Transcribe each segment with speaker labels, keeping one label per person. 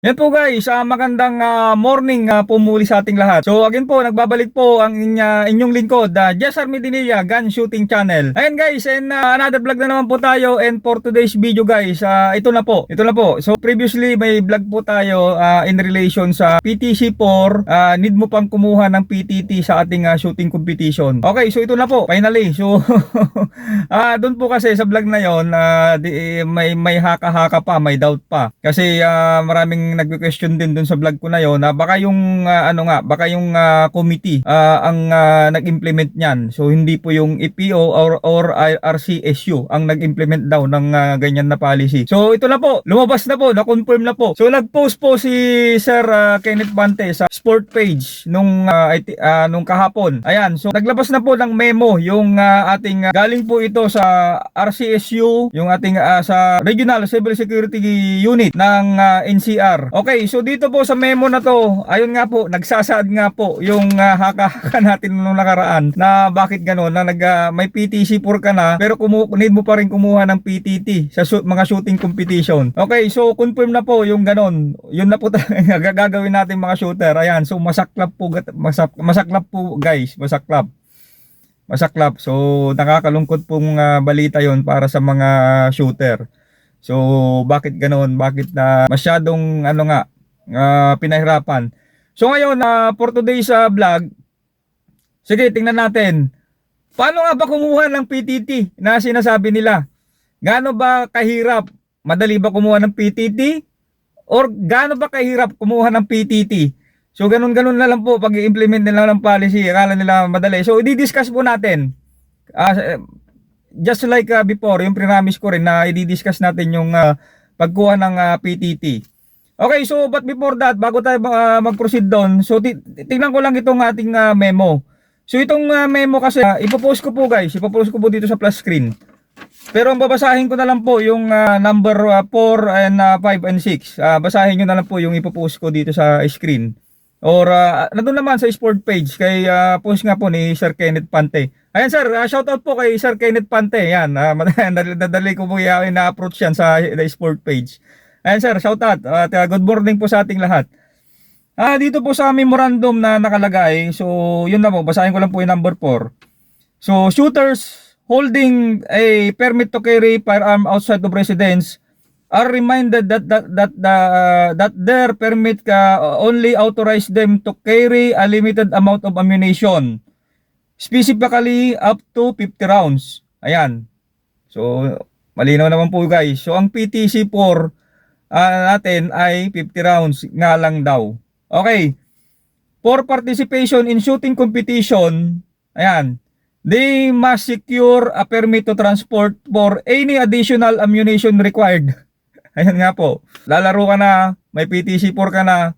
Speaker 1: Yan po guys, magandang morning po muli sa ating lahat. So again po, nagbabalik po ang inyong lingkod, Jess Armedinilla Gun Shooting Channel. Ayan guys, and another vlog na naman po tayo, and for today's video guys, ito na po. So previously may vlog po tayo in relation sa PTC4, need mo pang kumuha ng PTT sa ating shooting competition. Okay, so ito na po, finally. So doon po kasi sa vlog na yon, may haka-haka pa, may doubt pa. Kasi maraming nagque-question din dun sa vlog ko na yon na baka yung baka yung committee ang nag-implement niyan. So hindi po yung EPO or RCSU ang nag-implement daw ng ganyan na policy. So ito na po, lumabas na po, na-confirm na po. So nag-post po si Sir Kenneth Pante sa sport page nung kahapon. Ayan, so naglabas na po ng memo yung ating galing po ito sa RCSU, yung ating sa Regional Civil Security Unit ng NCR. Okay, so dito po sa memo na to, ayun nga po, nagsasaad nga po yung haka-haka natin nung nakaraan na bakit gano'n, na may PTC4 ka na pero need mo pa rin kumuha ng PTT sa mga shooting competition. Okay, so confirm na po yung gano'n. Yun na po gagawin natin mga shooter. Ayan, so masaklap po guys, masaklap. So nakakalungkot pong balita yon para sa mga shooter. So bakit ganoon? Bakit na masyadong pinahirapan? So ngayon for today's vlog, sige, tingnan natin. Paano nga ba kumuha ng PTT na sinasabi nila? Gaano ba kahirap? Madali ba kumuha ng PTT? Or gaano ba kahirap kumuha ng PTT? So ganun-ganun na lang po pag i-implement nila ng policy. Akala nila madali. So i-discuss po natin. Just like before, yung promise ko rin na i-discuss natin yung pagkuha ng PTT. Okay, so but before that, bago tayo mag-proceed doon, so tingnan ko lang itong ating memo. So itong memo kasi, ipopost ko po guys, ipopost ko po dito sa plus screen. Pero ang babasahin ko na lang po yung number 4 and 5 and 6. Basahin nyo na lang po yung ipopost ko dito sa screen. Or nandun naman sa sport page kay post nga po ni Sir Kenneth Pante. Ayan sir, shoutout po kay Sir Kenneth Pante. Yan, nadali ko po na-approach yan sa sport page. Ayan sir, shoutout. Good morning po sa ating lahat. Dito po sa memorandum na nakalagay, so yun na po, basahin ko lang po yung number 4. So shooters holding a permit to carry firearm outside of residence are reminded that their permit only authorize them to carry a limited amount of ammunition, specifically up to 50 rounds. Ayan. So malinaw naman po guys. So ang PTC4 natin ay 50 rounds nga lang daw. Okay. For participation in shooting competition, ayan, they must secure a permit to transport for any additional ammunition required. Ayan nga po, lalaro ka na, may PTC4 ka na,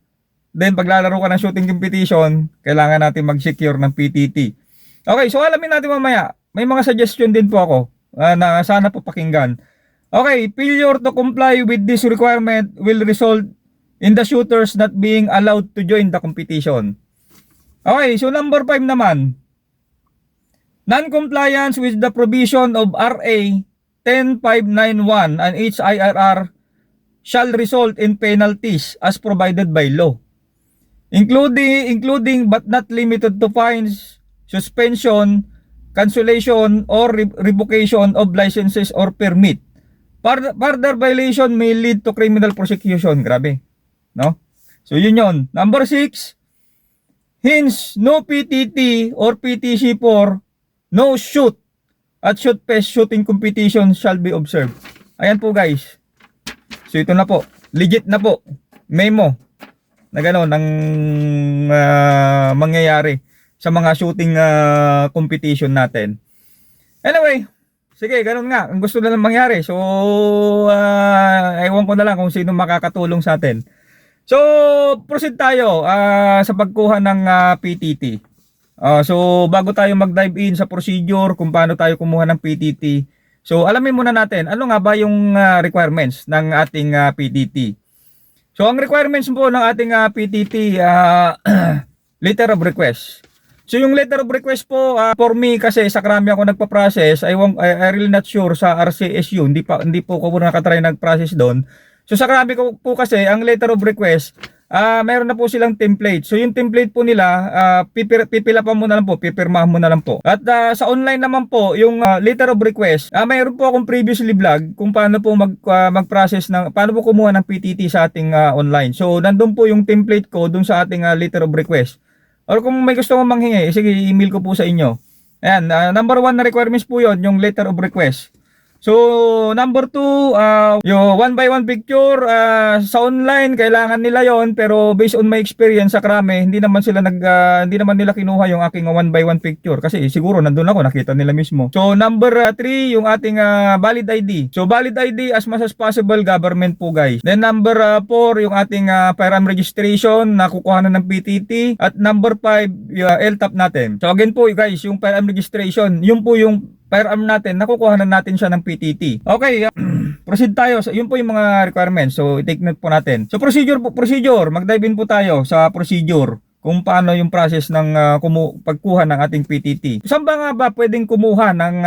Speaker 1: then paglalaro ka ng shooting competition, kailangan natin mag-secure ng PTT. Okay, so alamin natin mamaya, may mga suggestion din po ako na sana po pakinggan. Okay, failure to comply with this requirement will result in the shooters not being allowed to join the competition. Okay, so number 5 naman, non-compliance with the provision of RA 10591 and HIRR shall result in penalties as provided by law, including but not limited to fines, suspension, cancellation, or revocation of licenses or permit. Further violation may lead to criminal prosecution. Grabe, no? So yun. Number 6, hence no PTT or PTC4, no shoot at shoot fest shooting competition shall be observed. Ayan po guys. So ito na po, legit na po, memo na gano'n ang mangyayari sa mga shooting competition natin. Anyway, sige, gano'n nga, ang gusto na lang mangyari. So ewan ko na lang kung sino makakatulong sa atin. So proceed tayo sa pagkuha ng PTT. So bago tayo mag-dive in sa procedure kung paano tayo kumuha ng PTT, so alamin muna natin ano nga ba yung requirements ng ating PTT. So ang requirements po ng ating PTT, letter of request. So yung letter of request po, for me kasi sa karami ako nagpa-process, I really not sure sa RCSU, hindi po ako nakatry nag-process doon. So sa Krame ko po kasi, ang letter of request, meron na po silang template. So yung template po nila, pipila pa mo na lang po, pipirmahan mo na lang po. At sa online naman po, yung letter of request, mayroon po akong previously vlog kung paano po mag-process ng, paano po kumuha ng PTT sa ating online. So nandun po yung template ko dun sa ating letter of request. Or kung may gusto mong manghingi, sige, email ko po sa inyo. Ayan, number 1 na requirements po yon, yung letter of request. So, number 2, yung 1 by 1 picture, sa online, kailangan nila yon, pero based on my experience sa Krame, hindi naman nila kinuha yung aking 1 by 1 picture, kasi siguro nandun ako, nakita nila mismo. So, number 3, yung ating valid ID. So, valid ID as much as possible, government po guys. Then, number 4, yung ating firearm registration na kukuha na ng PTT. At number 5, yung LTAP natin. So, again po guys, yung firearm registration, yun po yung firearm natin, nakukuha na natin siya ng PTT. Okay, proceed tayo. So, yun po yung mga requirements. So, take note po natin. So, procedure. Mag-dive in po tayo sa procedure. Kung paano yung process ng pagkuha ng ating PTT. Saan ba nga ba pwedeng kumuha ng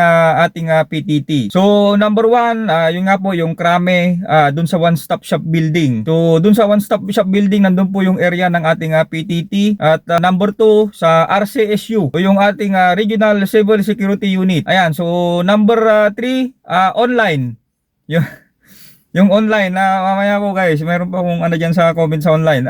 Speaker 1: ating PTT? So, number 1, yun nga po yung Krame, dun sa one-stop shop building. So, dun sa one-stop shop building, nandun po yung area ng ating PTT. At number 2, sa RCSU, so, yung ating Regional Civil Security Unit. Ayan, so number 3, online. Yung online, mamaya ko guys, meron pa kung ano dyan sa comment sa online.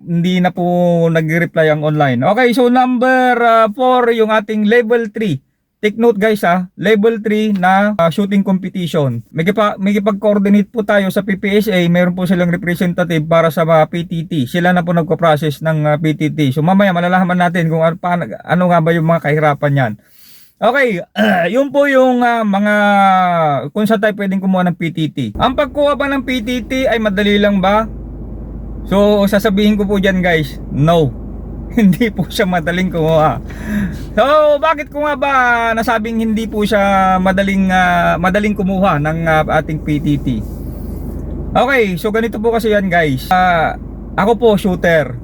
Speaker 1: Hindi na po nag-reply ang online. Okay, so number 4, yung ating level 3. Take note guys level 3 na shooting competition. May kipag-coordinate po tayo sa PPSA, meron po silang representative para sa PTT. Sila na po nagko-process ng PTT. So mamaya malalaman natin kung ano nga ba yung mga kahirapan yan. Okay, yun po yung mga kung saan tayo pwedeng kumuha ng PTT. Ang pagkuha ba ng PTT ay madali lang ba? So, sasabihin ko po dyan guys, no. Hindi po siya madaling kumuha. So, bakit ko nga ba nasabing hindi po siya madaling kumuha ng ating PTT? Okay, so ganito po kasi yan guys. Ako po shooter.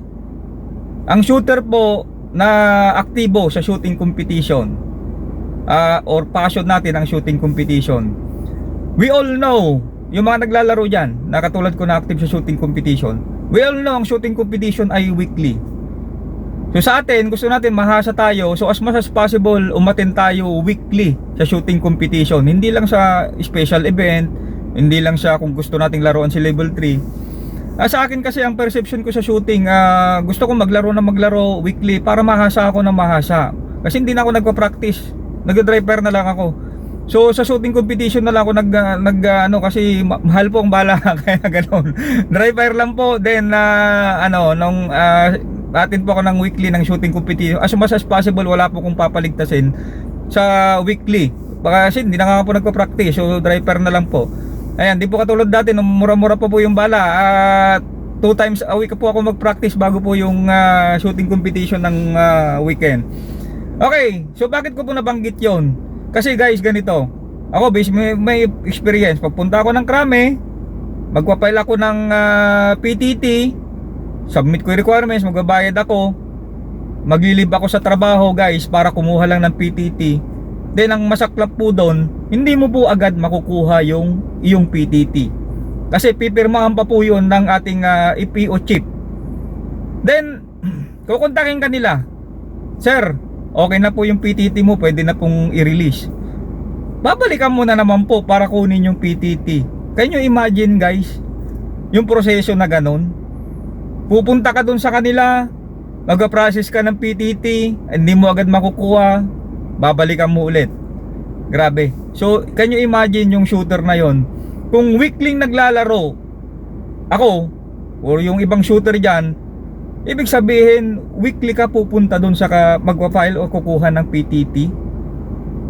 Speaker 1: Ang shooter po na aktibo sa shooting competition, or passion natin ang shooting competition. We all know, yung mga naglalaro dyan, na katulad ko na active sa shooting competition, we all know ang shooting competition ay weekly. So sa atin, gusto natin mahasa tayo. So as much as possible, umattend tayo weekly sa shooting competition. Hindi lang sa special event, hindi lang siya kung gusto nating laruan si level 3. Sa akin kasi ang perception ko sa shooting, gusto ko maglaro weekly para mahasa ako ng mahasa. Kasi hindi na ako nagpa-practice. Nag-driver na lang ako. So sa shooting competition na lang ako kasi mahal po ang bala kaya ganoon. Driver lang po. Then atin po ako ng weekly ng shooting competition. As much as possible, wala po kong papaligtasin sa weekly. Baka kasi hindi na nga po nagpa-practice. So driver na lang po. Ayan, di po katulad dati nung mura-mura pa po yung bala. 2 times a week po ako mag-practice bago po yung shooting competition ng weekend. Okay, so bakit ko po nabanggit yon? Kasi guys, ganito. Ako, may experience. Pagpunta ako ng Krame, magpa-file ako ng PTT, submit ko yung requirements, magbabayad ako, maglilib ako sa trabaho guys para kumuha lang ng PTT. Then ang masaklap po doon, hindi mo po agad makukuha yung iyong PTT. Kasi pipirmahan pa po yun ng ating EPO chip. Then, kukontakin ka nila. Sir, okay na po yung PTT mo, pwede na pong i-release. Babalikan mo na naman po para kunin yung PTT. Can you imagine guys, yung proseso na ganun? Pupunta ka dun sa kanila, mag-process ka ng PTT, hindi mo agad makukuha, babalikan mo ulit. Grabe. So, can you imagine yung shooter na yon? Kung weekly naglalaro ako, or yung ibang shooter dyan, ibig sabihin, weekly ka pupunta dun sa magpa-file o kukuha ng PTT.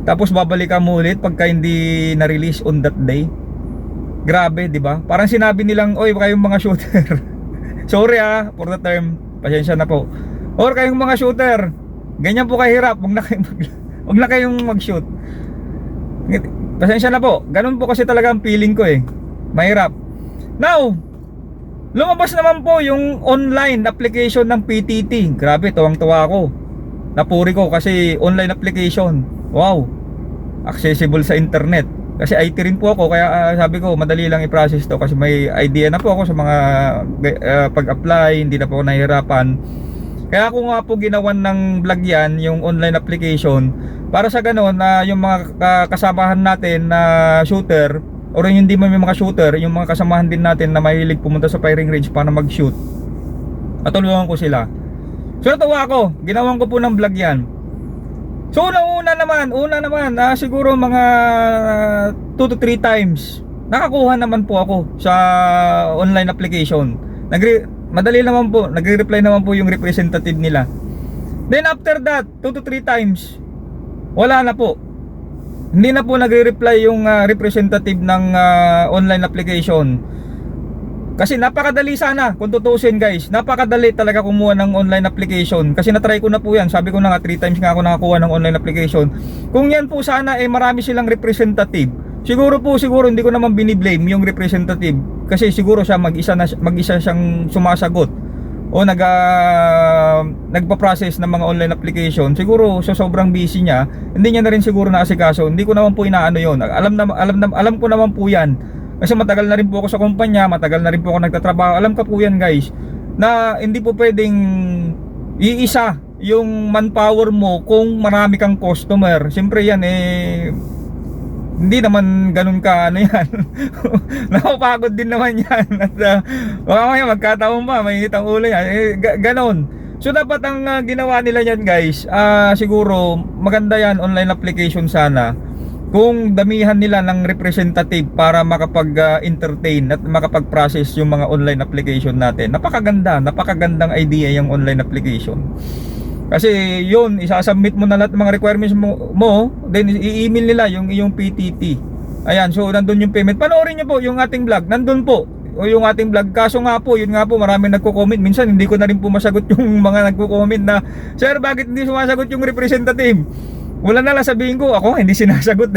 Speaker 1: Tapos babalikan mo ulit pagka hindi na-release on that day. Grabe, di ba? Parang sinabi nilang, oy, kayong mga shooter. Sorry for the term. Pasensya na po. Or kayong mga shooter, ganyan po kahirap. Huwag na kayong mag-shoot. Pasensya na po. Ganun po kasi talaga ang feeling ko Mahirap. Now, lumabas naman po yung online application ng PTT. Grabe, tuwang-tuwa ako. Napuri ko kasi online application. Wow. Accessible sa internet. Kasi IT rin po ako, kaya sabi ko madali lang i-process to kasi may idea na po ako sa mga pag-apply, hindi na po ako nahihirapan. Kaya ako nga po ginawan ng vlog yan, yung online application, para sa ganoon na yung mga kasamahan natin na shooter, or yung hindi man may mga shooter, yung mga kasamahan din natin na mahilig pumunta sa firing range para mag-shoot, matulungan ko sila. So natuwa ako, ginawan ko po ng vlog yan. So una naman siguro mga 2 to 3 times nakakuha naman po ako sa online application. Madali naman po, nagre-reply naman po yung representative nila. Then after that, 2 to 3 times wala na po. Hindi na po nagre-reply yung representative ng online application. Kasi napakadali sana, kung tutuusin guys, napakadali talaga kumuha ng online application. Kasi natry ko na po yan, sabi ko na nga 3 times nga ako nakakuha ng online application. Kung yan po sana marami silang representative, siguro hindi ko naman biniblame yung representative. Kasi siguro siya mag-isa siyang sumasagot o nagpa-process ng mga online application. Siguro so sobrang busy niya, hindi niya na rin siguro naasikaso. Hindi ko naman po inaano yon. Alam ko naman po yan. Kasi matagal na rin po ako sa kumpanya, matagal na rin po ako nagtatrabaho. Alam ko po yan guys, na hindi po pwedeng iisa yung manpower mo kung marami kang customer. Siyempre yan hindi naman ganun ka ano yan. Nakapagod din naman yan. At mamaya magkataon pa, mainit ang ulo yan. Ganon. So dapat ang ginawa nila yan guys, siguro maganda yan online application sana. Kung damihan nila ng representative para makapag-entertain at makapag-process yung mga online application natin. Napakagandang idea yung online application. Kasi yun, isasubmit mo na lahat ng mga requirements mo, then i-email nila yung iyong PTT. Ayan, so nandun yung payment. Panoorin nyo po yung ating vlog, nandun po o yung ating vlog. Kaso nga po, yun nga po, maraming nagko-comment. Minsan hindi ko na rin po masagot yung mga nagko-comment na, "Sir, bakit hindi sumasagot yung representative?" Wala na lang sabihin ko, ako hindi sinasagot.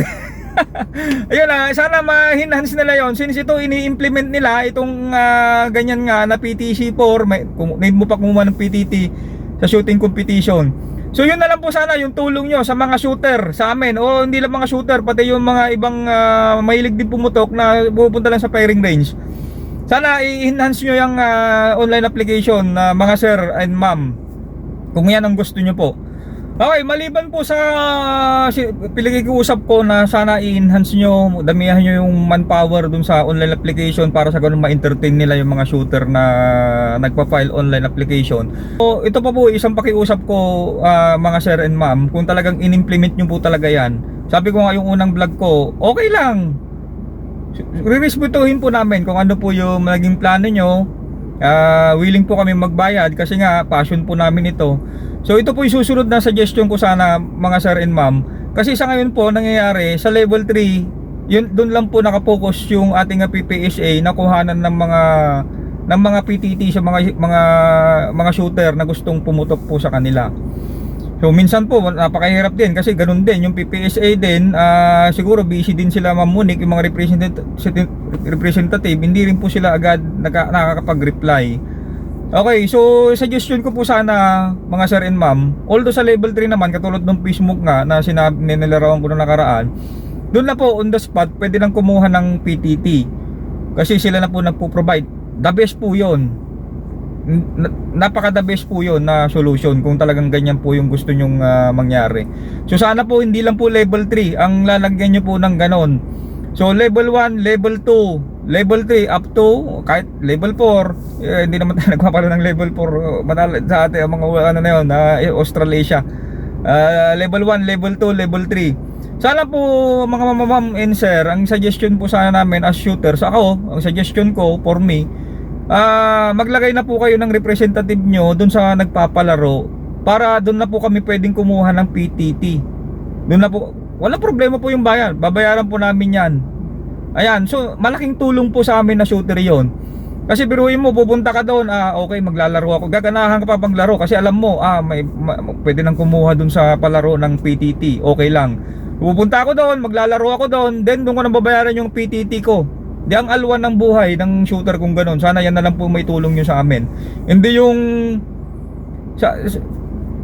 Speaker 1: Ayun sana ma-enhance nila yon. Since ito ini-implement nila itong ganyan nga na PTC4, need mo pa kumuha ng PTT sa shooting competition. So yun na lang po sana yung tulong nyo sa mga shooter sa amin, o hindi lang mga shooter, pati yung mga ibang mahilig din pumutok na pupunta lang sa firing range. Sana i-enhance nyo yung online application mga sir and ma'am, kung yan ang gusto nyo po. Okay, maliban po sa pinag-iusap ko na sana i-enhance nyo, damihan nyo yung manpower dun sa online application para sa ganun ma-entertain nila yung mga shooter na nagpa-file online application. So ito pa po isang pakiusap ko mga sir and ma'am, kung talagang in-implement nyo po talaga yan. Sabi ko nga yung unang vlog ko, okay lang, re-respetuhin po namin kung ano po yung naging plano nyo. Willing po kami magbayad kasi nga passion po namin ito. So ito po yung susunod na suggestion ko sana mga sir and ma'am. Kasi sa ngayon po nangyayari sa level 3, yun doon lang po nakapokus yung ating PPSA na kuhanan ng mga PTT sa mga shooter na gustong pumutok po sa kanila. So minsan po napakahirap din kasi ganun din yung PPSA din, siguro busy din sila mamunik yung mga representative, hindi rin po sila agad nakakapag-reply. Okay, so suggestion ko po sana mga sir and ma'am, although sa level 3 naman katulad ng Facebook nga na sinabi nilarawan ko na nakaraan, doon na po on the spot pwede nang kumuha ng PTT kasi sila na po nagpo-provide. The best po yun, napaka the best po yun na solution kung talagang ganyan po yung gusto nyong mangyari. So sana po hindi lang po level 3 ang lalagyan nyo po ng ganon. So level 1, level 2, level 3 up to kahit level 4, hindi naman tayo nagpapalo ng level 4 sa atin mga ano na yun, Australasia. Level 1, level 2, level 3. Sana po mga mamam and sir, ang suggestion po sana namin as shooters, ang suggestion ko for me, maglagay na po kayo ng representative nyo dun sa nagpapalaro para dun na po kami pwedeng kumuha ng PTT. Dun na po, walang problema po yung bayan, babayaran po namin yan. Ayan, so malaking tulong po sa amin na shooter yon. Kasi biruin mo, pupunta ka doon, okay, maglalaro ako, gaganahan ka pa paglaro kasi alam mo, pwede nang kumuha dun sa palaro ng PTT, okay lang. Pupunta ako doon, maglalaro ako doon, then doon ko nang babayaran yung PTT ko. Di ang alwan ng buhay ng shooter kung ganun. Sana yan na lang po may tulong nyo sa amin. Hindi yung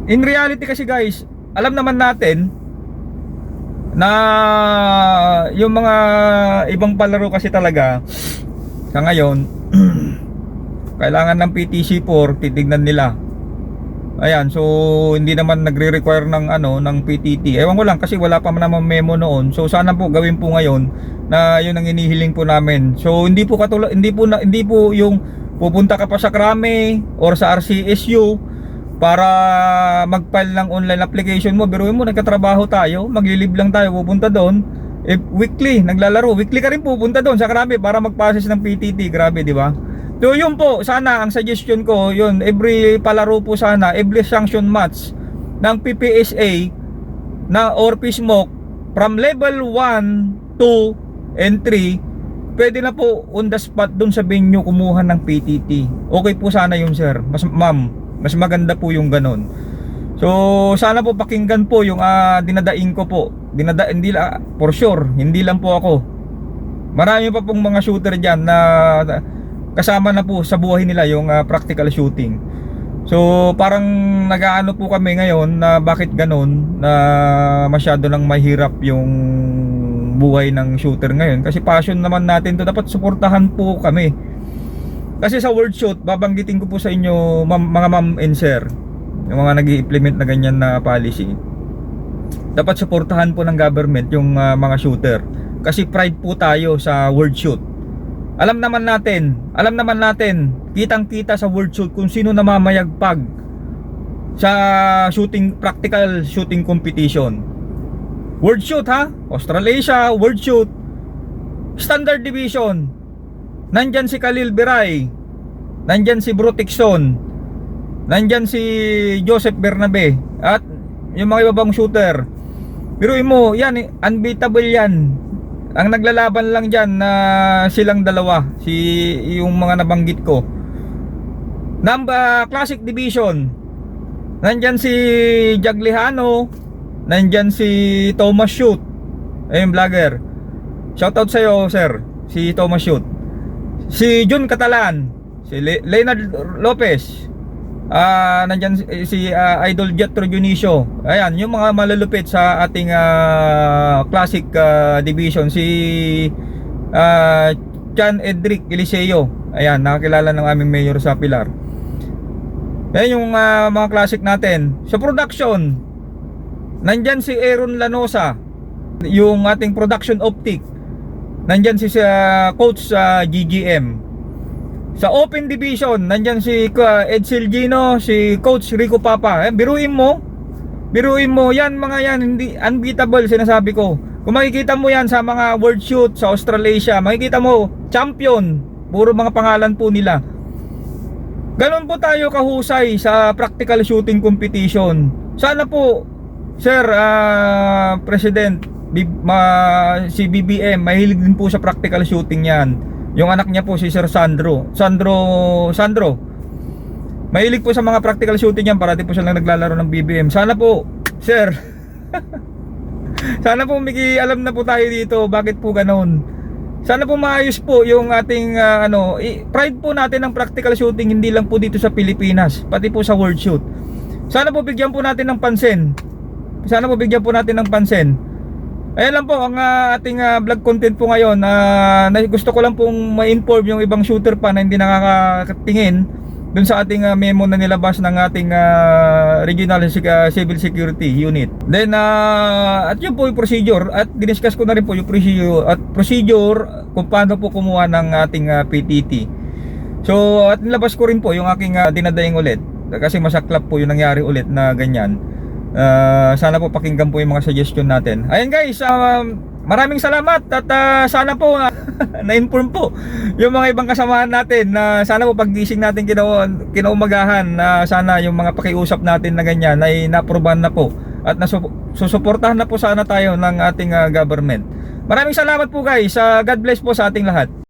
Speaker 1: in reality kasi guys, alam naman natin na yung mga ibang palaro kasi talaga sa ngayon kailangan ng PTC4, titignan nila. Ayan, so hindi naman nagre-require ng ng PTT. Ewan ko lang kasi wala pa naman memo noon. So sana po gawin po ngayon na 'yun ang inihiling po namin. So hindi po hindi po yung pupunta ka pa sa Krame or sa RCSU para mag-file ng online application mo. Biruin mo, nagkatrabaho tayo, maglilib lang tayo, pupunta doon. Weekly, naglalaro. Weekly ka rin pupunta doon sa Krame para mag-process ng PTT. Grabe, di ba? So yun po, sana ang suggestion ko, yun, every palaro po sana, every sanction match ng PPSA na or PSMOK from level 1, 2, and 3, pwede na po on the spot dun sa venue kumuha ng PTT. Okay po sana yun, sir. Mas maganda po yung ganon. So sana po pakinggan po yung dinadaing ko po. Hindi lang, for sure, hindi lang po ako. Marami pa pong mga shooter dyan na kasama na po sa buhay nila yung practical shooting. So parang nag-aano po kami ngayon na bakit ganon, na masyado nang mahirap yung buhay ng shooter ngayon. Kasi passion naman natin to, dapat suportahan po kami. Kasi sa World Shoot, babanggitin ko po sa inyo mga ma'am and sir, yung mga nag-i-implement na ganyan na policy, dapat suportahan po ng government yung mga shooter. Kasi pride po tayo sa World Shoot. Alam naman natin, kitang-kita sa World Shoot kung sino namamayagpag sa practical shooting competition. World Shoot ha, Australasia, World Shoot, Standard Division, nandyan si Khalil Biray, nandyan si Bro Tixon, nandyan si Joseph Bernabe, at yung mga ibang shooter. Biruin mo, yan, unbeatable yan. Ang naglalaban lang dyan na silang dalawa, yung mga nabanggit ko. Classic Division, nandyan si Jaglihano, nandyan si Thomas Shoot, ayun, vlogger. Shoutout sa'yo, sir, si Thomas Shoot. Si Jun Catalan, si Leonard Lopez, nandyan si Idol Jetro Junicio. Ayan, yung mga malulupit sa ating classic division. Si Chan Edric Eliseo, ayan, nakakilala ng aming mayor sa Pilar. Ayan yung mga classic natin. Sa production, nandyan si Aaron Lanosa, yung ating production optic. Nandyan si coach GGM. Sa Open Division, nandyan si Edsel Gino, si Coach Rico Papa. Biruin mo, yan mga yan, hindi unbeatable, sinasabi ko. Kung makikita mo yan sa mga World Shoot sa Australasia, makikita mo, champion, puro mga pangalan po nila. Ganon po tayo kahusay sa practical shooting competition. Sana po, Sir President, si BBM, mahilig din po sa practical shooting yan. Yung anak niya po si Sir Sandro, mahilig po sa mga practical shooting yan. Parati po siya lang naglalaro ng BBM. Sana po, sir, sana po alam na po tayo dito bakit po ganon. Sana po maayos po yung ating pride po natin ng practical shooting, hindi lang po dito sa Pilipinas, pati po sa World Shoot. Sana po bigyan po natin ng pansin. Ayan lang po ang ating vlog content po ngayon. Gusto ko lang pong ma-inform yung ibang shooter pa na hindi nakakatingin dun sa ating memo na nilabas ng ating Regional Civil Security Unit. Then at yun po yung procedure, at diniscuss ko na rin po yung procedure kung paano po kumuha ng ating PTT. So at nilabas ko rin po yung aking dinadaing ulit, kasi masaklap po yung nangyari ulit na ganyan. Sana po pakinggan po yung mga suggestion natin. Ayan guys, maraming salamat, at sana po na-inform po yung mga ibang kasamahan natin na sana po paggising natin kinaumagahan, sana yung mga pakiusap natin na ganyan ay na-aprobahan na po at susuportahan na po sana tayo ng ating government. Maraming salamat po guys. God bless po sa ating lahat.